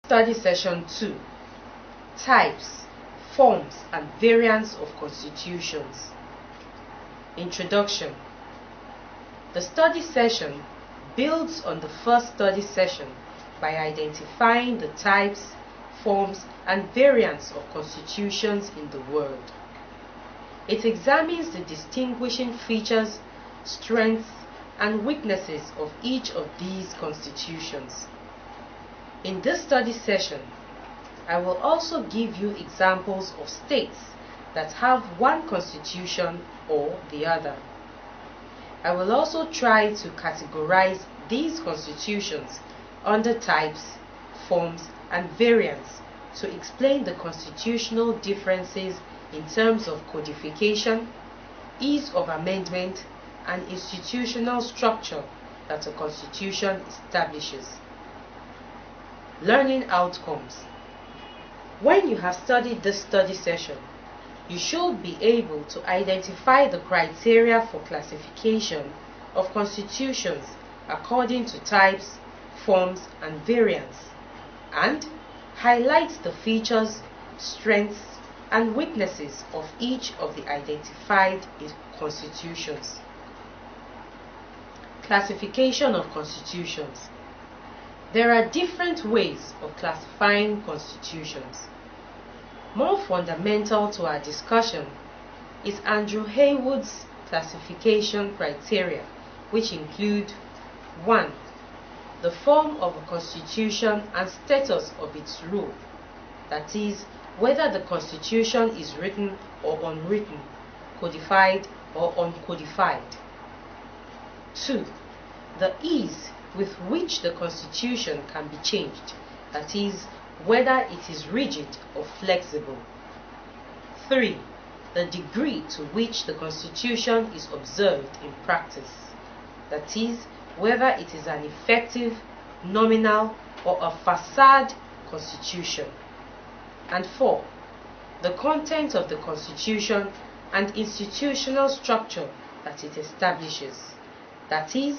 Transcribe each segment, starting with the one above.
Study Session 2: Types, Forms and Variants of Constitutions. Introduction. The study session builds on the first study session by identifying the types, forms and variants of constitutions in the world. It examines the distinguishing features, strengths and weaknesses of each of these constitutions. In this study session, I will also give you examples of states that have one constitution or the other. I will also try to categorize these constitutions under types, forms and variants to explain the constitutional differences in terms of codification, ease of amendment and institutional structure that a constitution establishes. Learning outcomes. When you have studied this study session, you should be able to identify the criteria for classification of constitutions according to types, forms and variants, and highlight the features, strengths and weaknesses of each of the identified constitutions. Classification of constitutions. There are different ways of classifying constitutions. More fundamental to our discussion is Andrew Haywood's classification criteria, which include 1. The form of a constitution and status of its rule, that is, whether the constitution is written or unwritten, codified or uncodified. 2. The ease with which the constitution can be changed, that is, whether it is rigid or flexible. 3. The degree to which the constitution is observed in practice, that is, whether it is an effective, nominal or a facade constitution. And 4. The content of the constitution and institutional structure that it establishes, that is,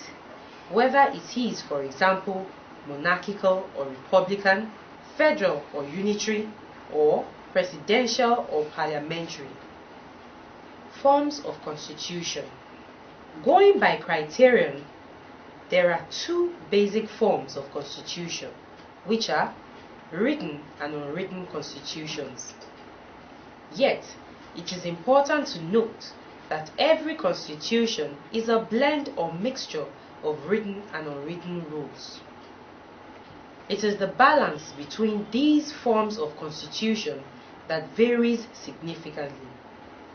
whether it is, for example, monarchical or republican, federal or unitary, or presidential or parliamentary. Forms of constitution. Going by criterion, there are two basic forms of constitution, which are written and unwritten constitutions. Yet, it is important to note that every constitution is a blend or mixture of written and unwritten rules. It is the balance between these forms of constitution that varies significantly.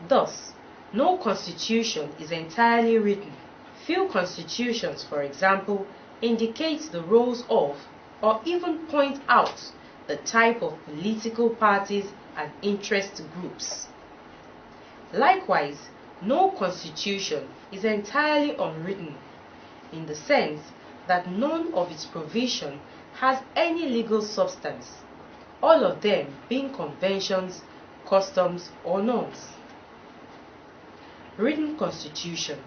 Thus, no constitution is entirely written. Few constitutions, for example, indicate the roles of or even point out the type of political parties and interest groups. Likewise, no constitution is entirely unwritten in the sense that none of its provision has any legal substance, all of them being conventions, customs, or norms. Written constitution.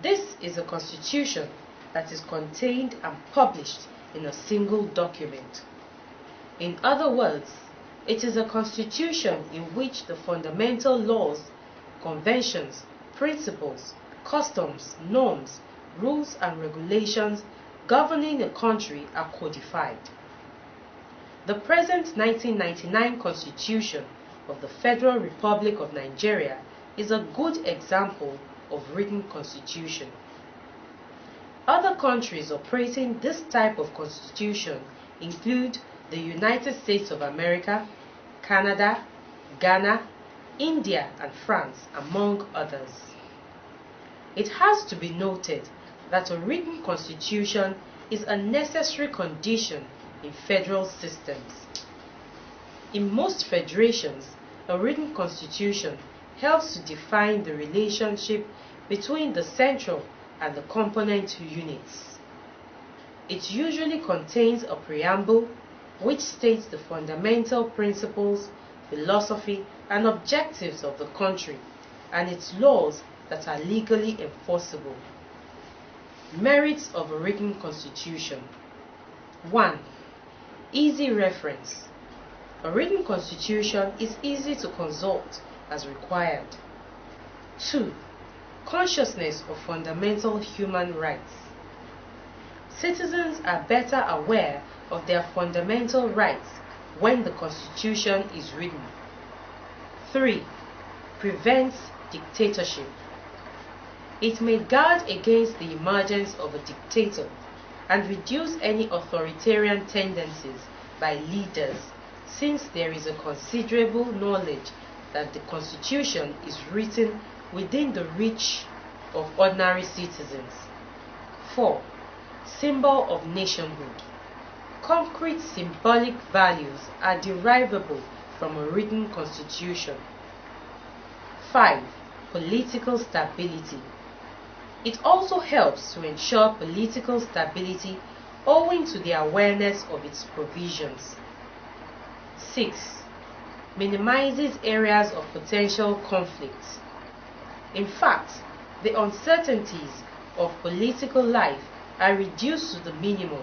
This is a constitution that is contained and published in a single document. In other words, it is a constitution in which the fundamental laws, conventions, principles, customs, norms, rules and regulations governing a country are codified. The present 1999 Constitution of the Federal Republic of Nigeria is a good example of written constitution. Other countries operating this type of constitution include the United States of America, Canada, Ghana, India and France, among others. It has to be noted that a written constitution is a necessary condition in federal systems. In most federations, a written constitution helps to define the relationship between the central and the component units. It usually contains a preamble which states the fundamental principles, philosophy, and objectives of the country and its laws that are legally enforceable. Merits of a written constitution. 1. Easy reference. A written constitution is easy to consult as required. 2. Consciousness of fundamental human rights. Citizens are better aware of their fundamental rights when the constitution is written. 3. Prevents dictatorship. It may guard against the emergence of a dictator and reduce any authoritarian tendencies by leaders, since there is a considerable knowledge that the constitution is written within the reach of ordinary citizens. 4. Symbol of nationhood. Concrete symbolic values are derivable from a written constitution. 5. Political stability. It also helps to ensure political stability owing to the awareness of its provisions. 6. Minimizes areas of potential conflict. In fact, the uncertainties of political life are reduced to the minimum,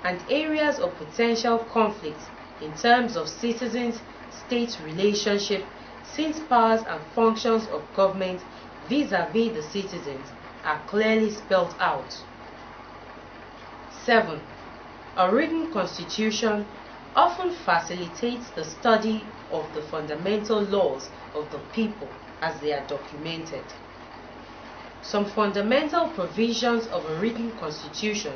and areas of potential conflict in terms of citizens-state relationship, since powers and functions of government vis-à-vis the citizens are clearly spelled out. 7. A written constitution often facilitates the study of the fundamental laws of the people as they are documented. Some fundamental provisions of a written constitution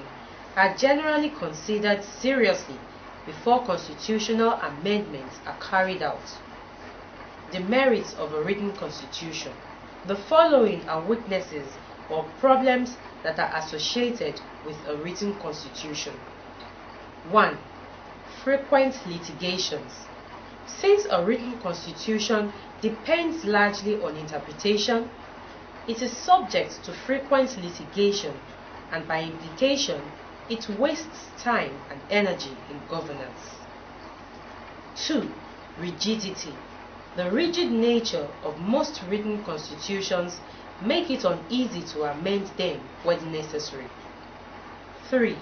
are generally considered seriously before constitutional amendments are carried out. The merits of a written constitution. The following are weaknesses or problems that are associated with a written constitution. 1. Frequent litigations. Since a written constitution depends largely on interpretation, it is subject to frequent litigation, and by implication, it wastes time and energy in governance. 2. Rigidity. The rigid nature of most written constitutions make it uneasy to amend them when necessary. 3.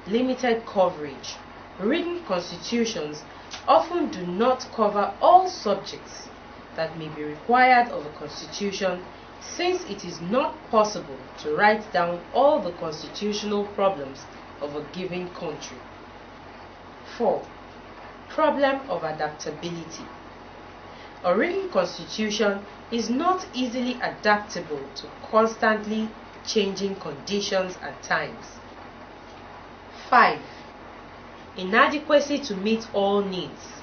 Limited coverage. Written constitutions often do not cover all subjects that may be required of a constitution, since it is not possible to write down all the constitutional problems of a given country. 4. Problem of adaptability. A written constitution is not easily adaptable to constantly changing conditions and times. 5. Inadequacy to meet all needs.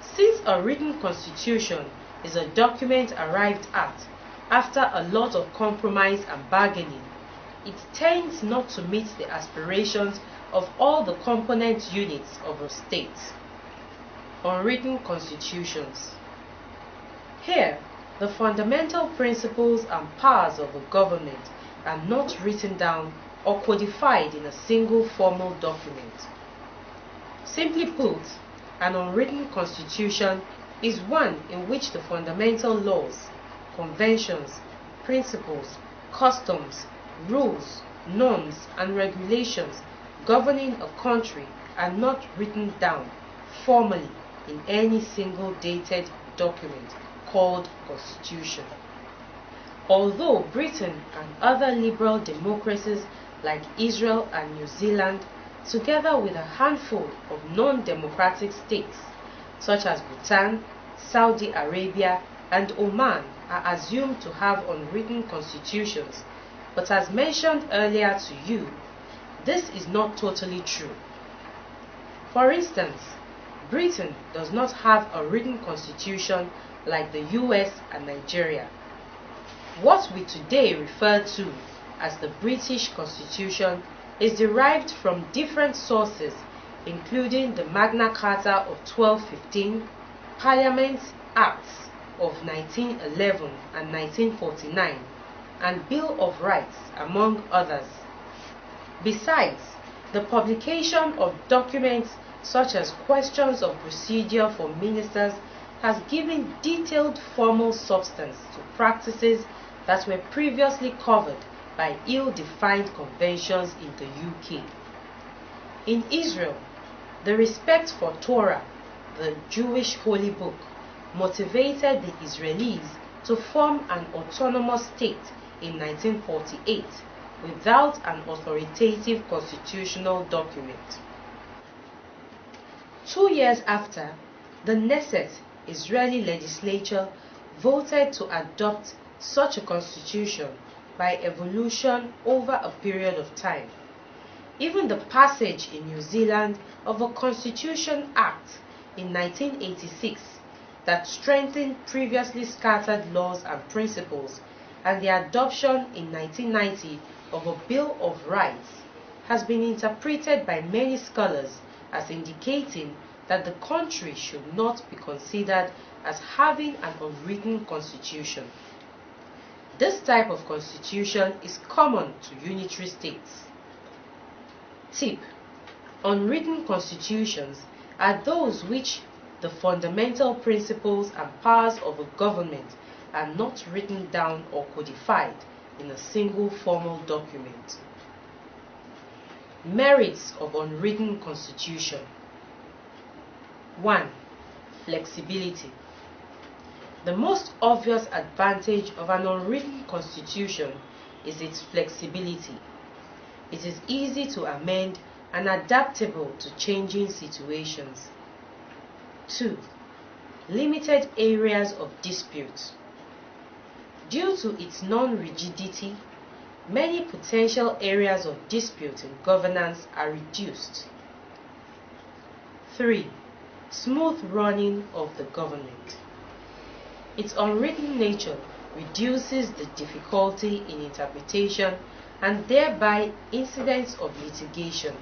Since a written constitution is a document arrived at after a lot of compromise and bargaining, it tends not to meet the aspirations of all the component units of a state. Unwritten constitutions. Here, the fundamental principles and powers of a government are not written down or codified in a single formal document. Simply put, an unwritten constitution is one in which the fundamental laws, conventions, principles, customs, rules, norms, and regulations governing a country are not written down formally in any single dated document called Constitution. Although Britain and other liberal democracies like Israel and New Zealand, together with a handful of non-democratic states such as Bhutan, Saudi Arabia, and Oman, are assumed to have unwritten constitutions, but as mentioned earlier to you, this is not totally true. For instance, Britain does not have a written constitution like the US and Nigeria. What we today refer to as the British Constitution is derived from different sources, including the Magna Carta of 1215, Parliament Acts of 1911 and 1949, and Bill of Rights, among others. Besides, the publication of documents such as questions of procedure for ministers has given detailed formal substance to practices that were previously covered by ill-defined conventions in the UK. In Israel, The respect for Torah, the Jewish holy book, motivated the Israelis to form an autonomous state in 1948 without an authoritative constitutional document. 2 years after, the Knesset, Israeli legislature, voted to adopt such a constitution by evolution over a period of time. Even the passage in New Zealand of a Constitution Act in 1986 that strengthened previously scattered laws and principles, and the adoption in 1990 of a Bill of Rights has been interpreted by many scholars as indicating that the country should not be considered as having an unwritten constitution. This type of constitution is common to unitary states. Tip: unwritten constitutions are those which the fundamental principles and powers of a government are not written down or codified in a single formal document. Merits of unwritten constitution. 1. Flexibility. The most obvious advantage of an unwritten constitution is its flexibility. It is easy to amend and adaptable to changing situations. 2. Limited areas of dispute. Due to its non-rigidity, many potential areas of dispute in governance are reduced. 3. Smooth running of the government. Its unwritten nature reduces the difficulty in interpretation and thereby incidents of litigation.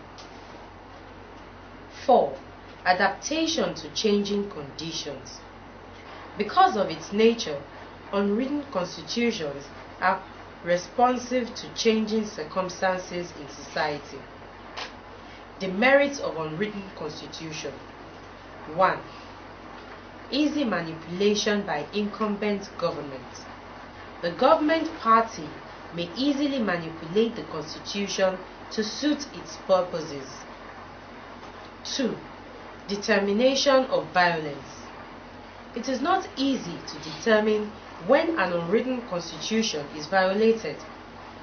4. Adaptation to changing conditions. Because of its nature, unwritten constitutions are responsive to changing circumstances in society. Demerits of unwritten constitution. 1. Easy manipulation by incumbent government. The government party may easily manipulate the constitution to suit its purposes. 2. Determination of violence. It is not easy to determine when an unwritten constitution is violated.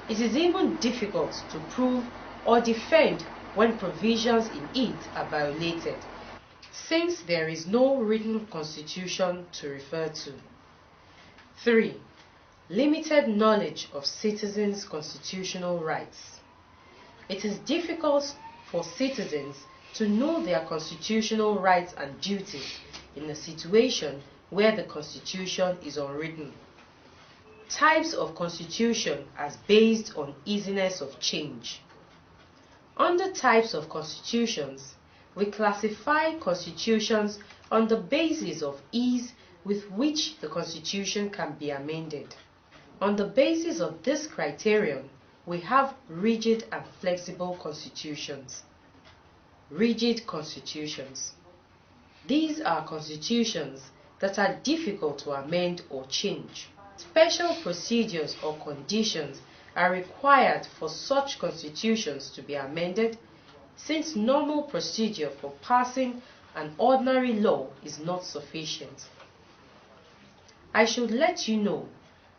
It is even difficult to prove or defend when provisions in it are violated, since there is no written constitution to refer to. 3. Limited knowledge of citizens' constitutional rights. It is difficult for citizens to know their constitutional rights and duties in a situation where the constitution is unwritten. Types of constitution as based on easiness of change. Under types of constitutions, we classify constitutions on the basis of ease with which the constitution can be amended. On the basis of this criterion, we have rigid and flexible constitutions. Rigid constitutions. These are constitutions that are difficult to amend or change. Special procedures or conditions are required for such constitutions to be amended, since normal procedure for passing an ordinary law is not sufficient. I should let you know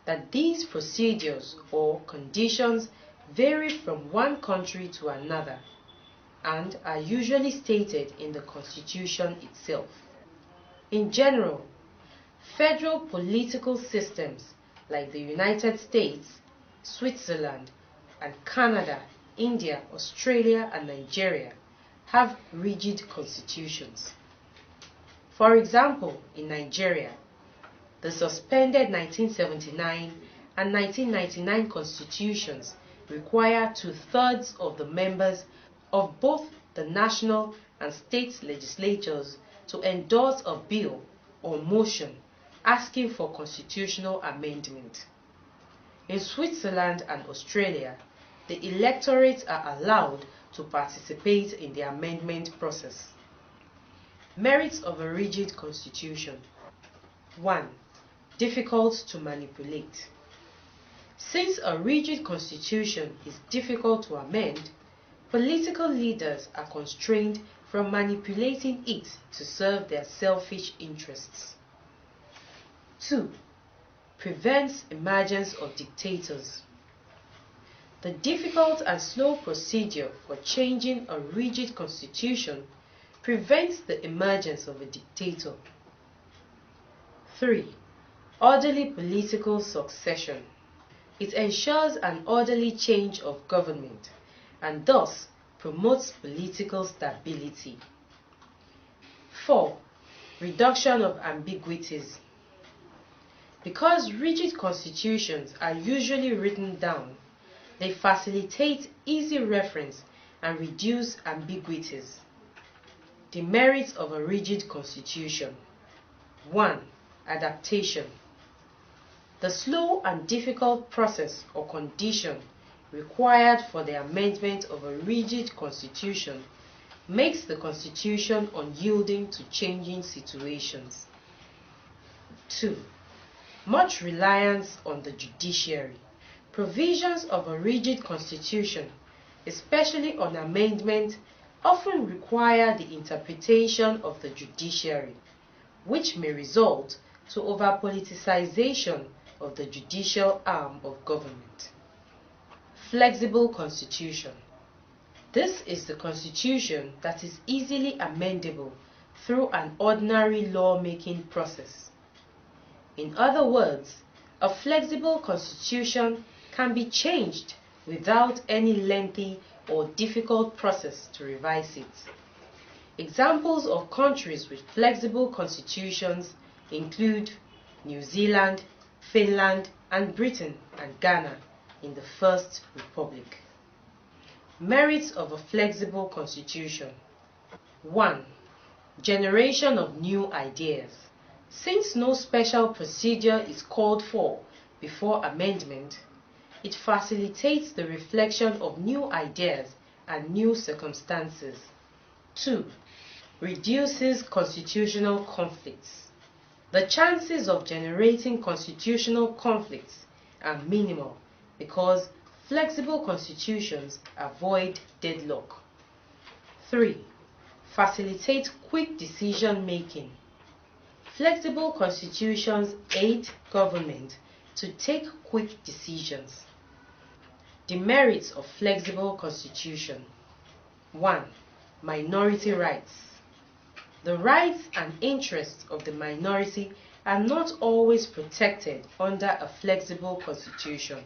that these procedures or conditions vary from one country to another and are usually stated in the Constitution itself. In general, federal political systems like the United States, Switzerland, and Canada, India, Australia, and Nigeria have rigid constitutions. For example, in Nigeria, the suspended 1979 and 1999 constitutions require 2/3 of the members of both the national and state legislatures to endorse a bill or motion asking for constitutional amendment. In Switzerland and Australia, the electorate are allowed to participate in the amendment process. Merits of a rigid constitution. 1. Difficult to manipulate. Since a rigid constitution is difficult to amend, political leaders are constrained from manipulating it to serve their selfish interests. 2. Prevents emergence of dictators. The difficult and slow procedure for changing a rigid constitution prevents the emergence of a dictator. 3. Orderly political succession. It ensures an orderly change of government and thus promotes political stability. 4. Reduction of ambiguities. Because rigid constitutions are usually written down, they facilitate easy reference and reduce ambiguities. Demerits of a rigid constitution. 1. Adaptation. The slow and difficult process or condition required for the amendment of a rigid constitution makes the constitution unyielding to changing situations. 2. Much reliance on the judiciary. Provisions of a rigid constitution, especially on amendment, often require the interpretation of the judiciary, which may result to over-politicization of the judicial arm of government. Flexible constitution. This is the constitution that is easily amendable through an ordinary lawmaking process. In other words, a flexible constitution can be changed without any lengthy or difficult process to revise it. Examples of countries with flexible constitutions include New Zealand, Finland, and Britain and Ghana in the First Republic. Merits of a flexible constitution. 1. Generation of new ideas. Since no special procedure is called for before amendment, it facilitates the reflection of new ideas and new circumstances. 2. Reduces constitutional conflicts. The chances of generating constitutional conflicts are minimal because flexible constitutions avoid deadlock. 3. Facilitate quick decision making. Flexible constitutions aid government to take quick decisions. Demerits of flexible constitution. 1. Minority rights. The rights and interests of the minority are not always protected under a flexible constitution.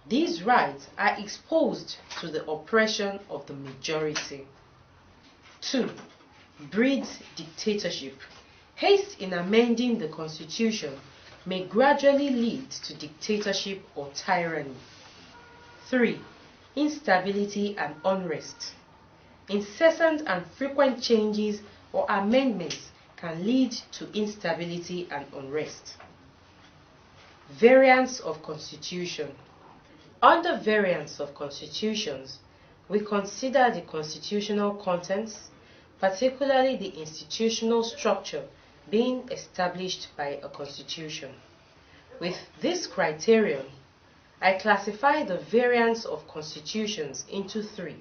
These rights are exposed to the oppression of the majority. 2. Breeds dictatorship. Haste in amending the constitution may gradually lead to dictatorship or tyranny. 3. Instability and unrest. Incessant and frequent changes or amendments can lead to instability and unrest. Variants of constitution. Under variants of constitutions, we consider the constitutional contents, particularly the institutional structure being established by a constitution. With this criterion, I classify the variants of constitutions into 3: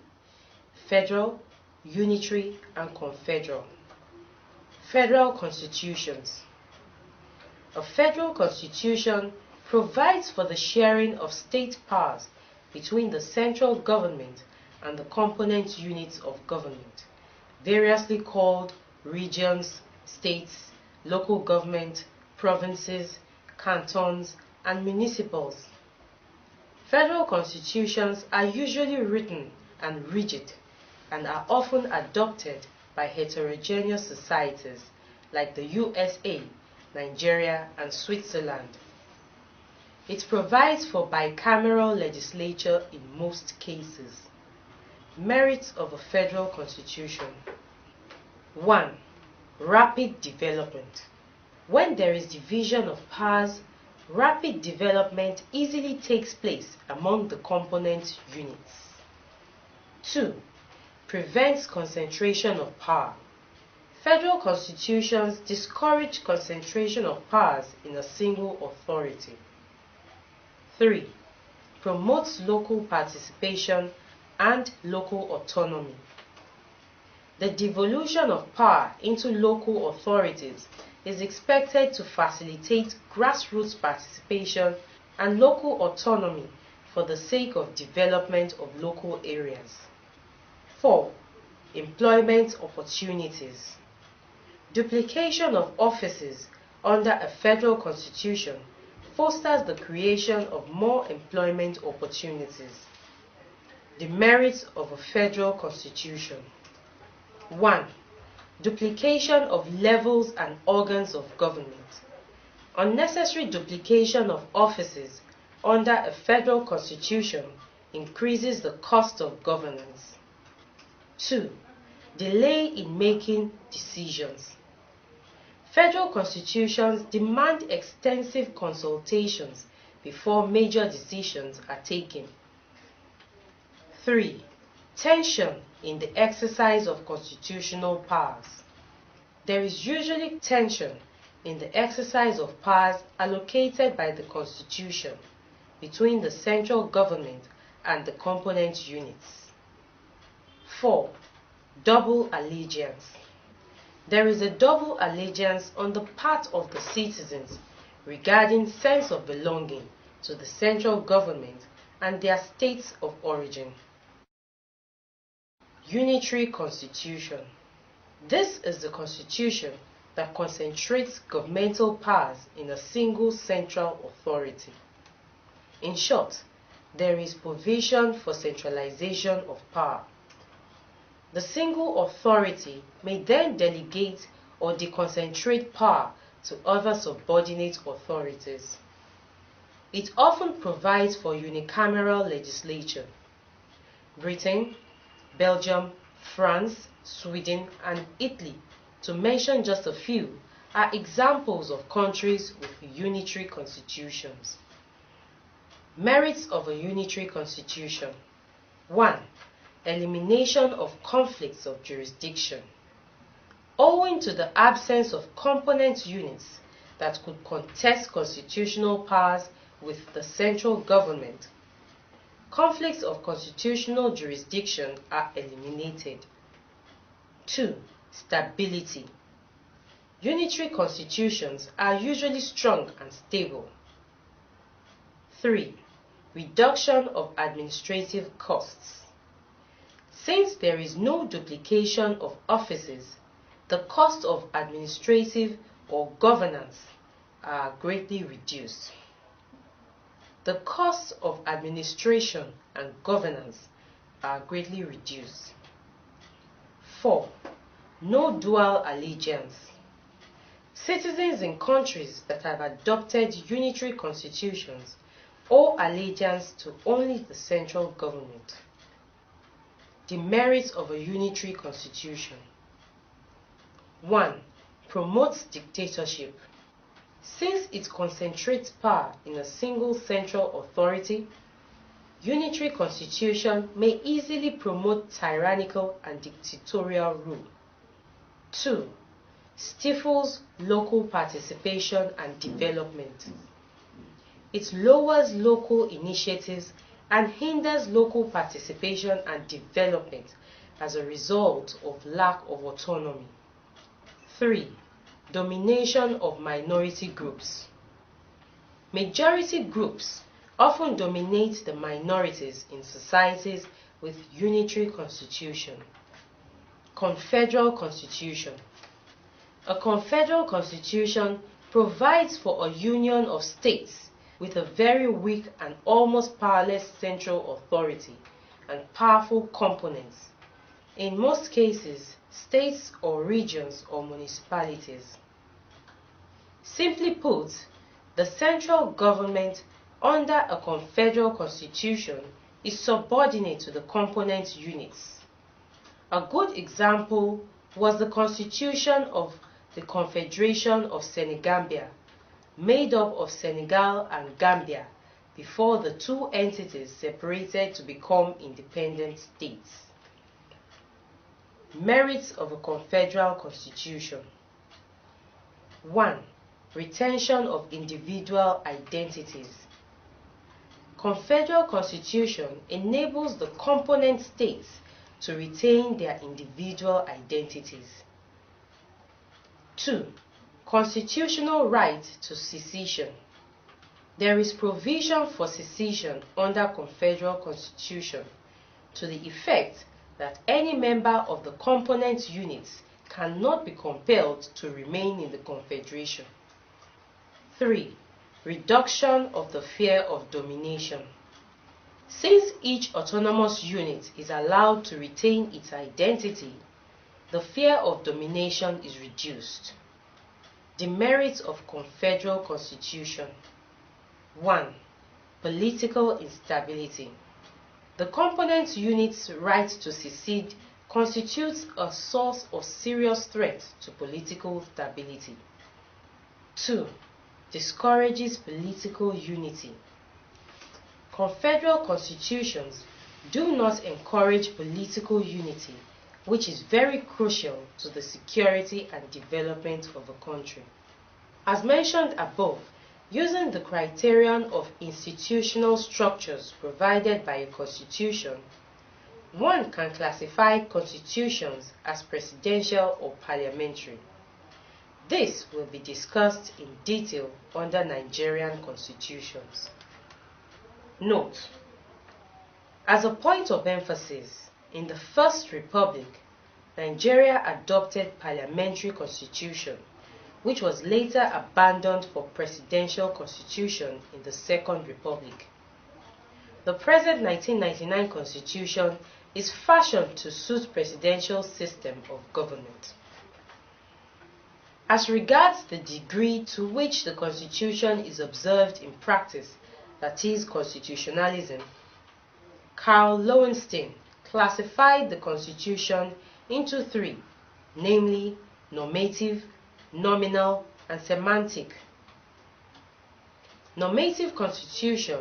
federal, unitary, and confederal. Federal constitutions. A federal constitution provides for the sharing of state powers between the central government and the component units of government, variously called regions, states, local government, provinces, cantons, and municipals. Federal constitutions are usually written and rigid and are often adopted by heterogeneous societies like the USA, Nigeria, and Switzerland. It provides for bicameral legislature in most cases. Merits of a federal constitution. 1. Rapid development. When there is division of powers, rapid development easily takes place among the component units. 2. Prevents concentration of power. Federal constitutions discourage concentration of powers in a single authority. 3. Promotes local participation and local autonomy. The devolution of power into local authorities is expected to facilitate grassroots participation and local autonomy for the sake of development of local areas. 4. Employment opportunities. Duplication of offices under a federal constitution fosters the creation of more employment opportunities. The merits of a federal constitution. 1. Duplication of levels and organs of government. Unnecessary duplication of offices under a federal constitution increases the cost of governance. 2. Delay in making decisions. Federal constitutions demand extensive consultations before major decisions are taken. 3. Tension in the exercise of constitutional powers. There is usually tension in the exercise of powers allocated by the Constitution between the central government and the component units. 4. Double allegiance. There is a double allegiance on the part of the citizens regarding sense of belonging to the central government and their states of origin. Unitary Constitution. This is the constitution that concentrates governmental powers in a single central authority. In short, there is provision for centralization of power. The single authority may then delegate or deconcentrate power to other subordinate authorities. It often provides for unicameral legislation. Britain, Belgium, France, Sweden, and Italy, to mention just a few, are examples of countries with unitary constitutions. Merits of a unitary constitution. 1. Elimination of conflicts of jurisdiction. Owing to the absence of component units that could contest constitutional powers with the central government, conflicts of constitutional jurisdiction are eliminated. 2. Stability. Unitary constitutions are usually strong and stable. 3. Reduction of administrative costs. Since there is no duplication of offices, the cost of administrative or governance are greatly reduced. The costs of administration and governance are greatly reduced. 4. No dual allegiance. Citizens in countries that have adopted unitary constitutions owe allegiance to only the central government. The merits of a unitary constitution. 1. Promotes dictatorship. Since it concentrates power in a single central authority, unitary constitution may easily promote tyrannical and dictatorial rule. 2. Stifles local participation and development. It lowers local initiatives and hinders local participation and development as a result of lack of autonomy. 3. Domination of minority groups. Majority groups often dominate the minorities in societies with unitary constitution. Confederal Constitution. A confederal constitution provides for a union of states with a very weak and almost powerless central authority and powerful components, in most cases states or regions or municipalities. Simply put, the central government under a confederal constitution is subordinate to the component units. A good example was the constitution of the Confederation of Senegambia, made up of Senegal and Gambia before the two entities separated to become independent states. Merits of a confederal constitution. 1. Retention of individual identities. Confederal constitution enables the component states to retain their individual identities. 2. Constitutional right to secession. There is provision for secession under Confederal Constitution to the effect that any member of the component units cannot be compelled to remain in the Confederation. 3. Reduction of the fear of domination. Since each autonomous unit is allowed to retain its identity, the fear of domination is reduced. Demerits of Confederal Constitution. 1. Political instability. The component unit's right to secede constitutes a source of serious threat to political stability. 2. Discourages political unity. Confederal constitutions do not encourage political unity, which is very crucial to the security and development of a country. As mentioned above, using the criterion of institutional structures provided by a constitution, one can classify constitutions as presidential or parliamentary. This will be discussed in detail under Nigerian constitutions. Note: as a point of emphasis, in the First Republic, Nigeria adopted parliamentary constitution, which was later abandoned for presidential constitution in the Second Republic. The present 1999 constitution is fashioned to suit presidential system of government. As regards the degree to which the constitution is observed in practice, that is, constitutionalism, Carl Lowenstein classified the constitution into 3, namely normative, nominal, and semantic. Normative constitution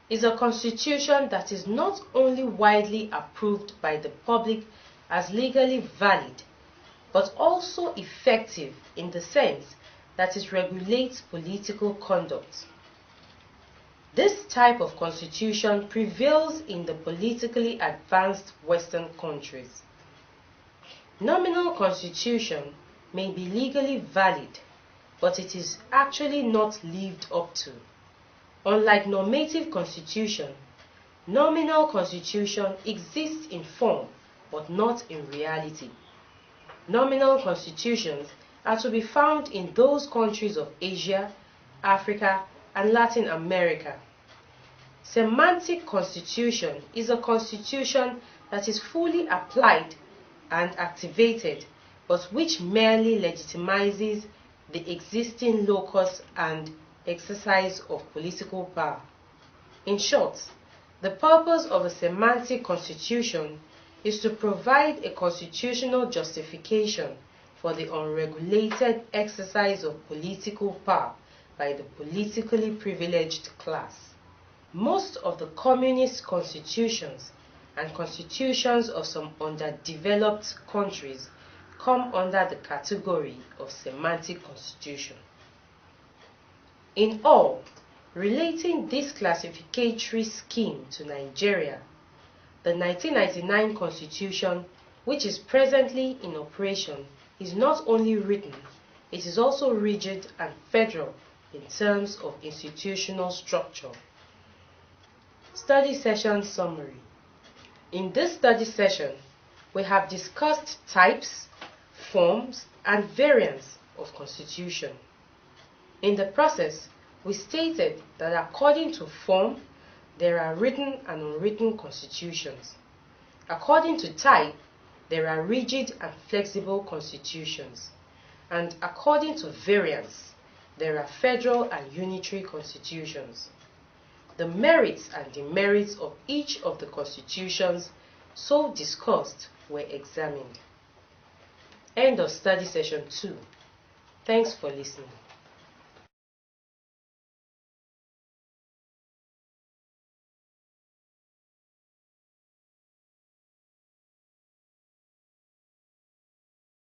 is a constitution that is not only widely approved by the public as legally valid, but also effective in the sense that it regulates political conduct. This type of constitution prevails in the politically advanced Western countries. Nominal constitution may be legally valid, but it is actually not lived up to. Unlike normative constitution, nominal constitution exists in form but not in reality. Nominal constitutions are to be found in those countries of Asia, Africa, and Latin America. Semantic constitution is a constitution that is fully applied and activated, but which merely legitimizes the existing locus and exercise of political power. In short, the purpose of a semantic constitution is to provide a constitutional justification for the unregulated exercise of political power by the politically privileged class. Most of the communist constitutions and constitutions of some underdeveloped countries come under the category of semantic constitution. In all, relating this classificatory scheme to Nigeria, the 1999 Constitution, which is presently in operation, is not only written, it is also rigid and federal in terms of institutional structure. Study session summary. In this study session, we have discussed types, forms, and variants of constitution. In the process, we stated that according to form, there are written and unwritten constitutions. According to type, there are rigid and flexible constitutions. And according to variants, there are federal and unitary constitutions. The merits and demerits of each of the constitutions so discussed were examined. End of study session 2. Thanks for listening.